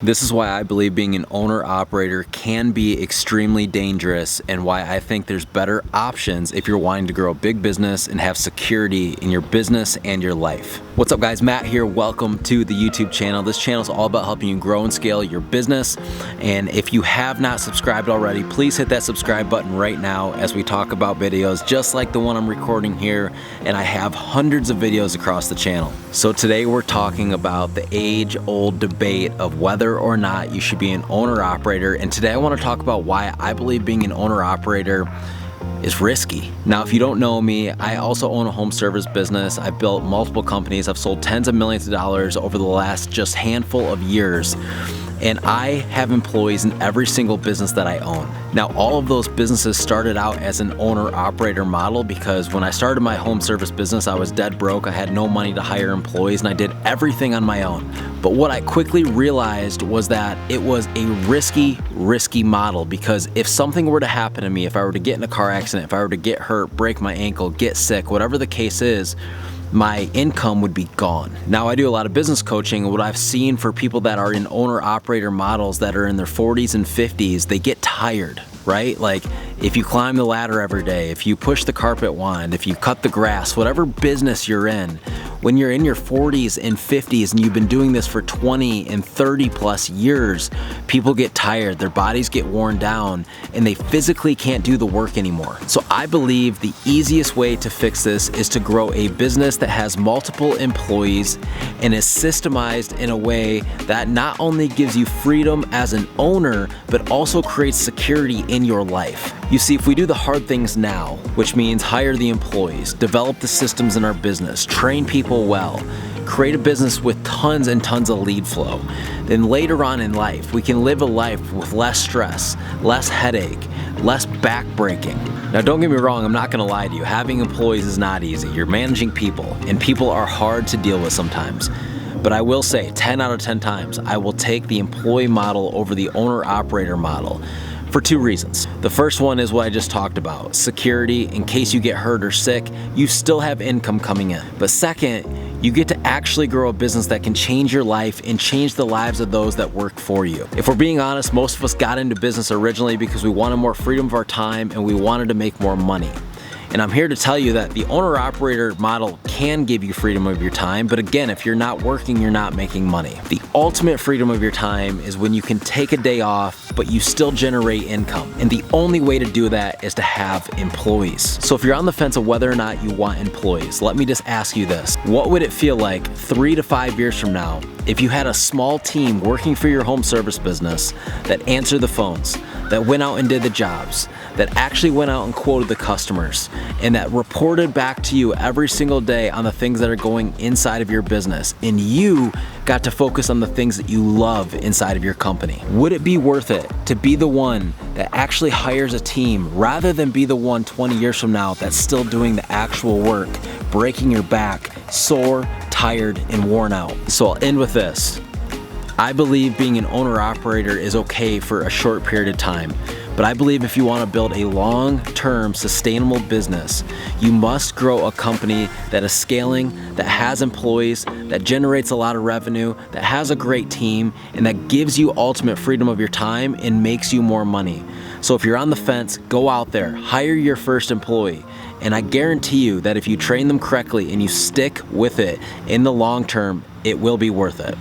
This is why I believe being an owner-operator can be extremely dangerous, and why I think there's better options if you're wanting to grow a big business and have security in your business and your life. What's up guys, Matt here. Welcome to the YouTube channel. This channel is all about helping you grow and scale your business. And if you have not subscribed already, please hit that subscribe button right now as we talk about videos just like the one I'm recording here. And I have hundreds of videos across the channel. So today we're talking about the age-old debate of whether or not you should be an owner-operator. And today I want to talk about why I believe being an owner-operator is risky. Now, if you don't know me, I also own a home service business. I've built multiple companies. I've sold tens of millions of dollars over the last just handful of years. And I have employees in every single business that I own. Now, all of those businesses started out as an owner-operator model because when I started my home service business, I was dead broke. I had no money to hire employees and I did everything on my own. But what I quickly realized was that it was a risky model, because if something were to happen to me, if I were to get in a car accident, if I were to get hurt, break my ankle, get sick, whatever the case is, my income would be gone. Now, I do a lot of business coaching, and what I've seen for people that are in owner-operator models that are in their 40s and 50s, they get tired, right? Like, if you climb the ladder every day, if you push the carpet wand, if you cut the grass, whatever business you're in, when you're in your 40s and 50s and you've been doing this for 20 and 30 plus years, people get tired, their bodies get worn down, and they physically can't do the work anymore. So I believe the easiest way to fix this is to grow a business that has multiple employees and is systemized in a way that not only gives you freedom as an owner, but also creates security in your life. You see, if we do the hard things now, which means hire the employees, develop the systems in our business, train people well, create a business with tons and tons of lead flow, then later on in life, we can live a life with less stress, less headache, less back breaking. Now, don't get me wrong, I'm not gonna lie to you. Having employees is not easy. You're managing people, and people are hard to deal with sometimes. But I will say 10 out of 10 times, I will take the employee model over the owner-operator model, for two reasons. The first one is what I just talked about, security. In case you get hurt or sick, you still have income coming in. But second, you get to actually grow a business that can change your life and change the lives of those that work for you. If we're being honest, most of us got into business originally because we wanted more freedom of our time and we wanted to make more money. And I'm here to tell you that the owner-operator model can give you freedom of your time, but again, if you're not working, you're not making money. The ultimate freedom of your time is when you can take a day off, but you still generate income. And the only way to do that is to have employees. So if you're on the fence of whether or not you want employees, let me just ask you this. What would it feel like 3 to 5 years from now if you had a small team working for your home service business that answered the phones, that went out and did the jobs, that actually went out and quoted the customers, and that reported back to you every single day on the things that are going inside of your business, and you got to focus on the things that you love inside of your company? Would it be worth it to be the one that actually hires a team rather than be the one 20 years from now that's still doing the actual work, breaking your back, sore, tired, and worn out? So I'll end with this. I believe being an owner-operator is okay for a short period of time, but I believe if you want to build a long-term sustainable business, you must grow a company that is scaling, that has employees, that generates a lot of revenue, that has a great team, and that gives you ultimate freedom of your time and makes you more money. So if you're on the fence, go out there, hire your first employee, and I guarantee you that if you train them correctly and you stick with it in the long term, it will be worth it.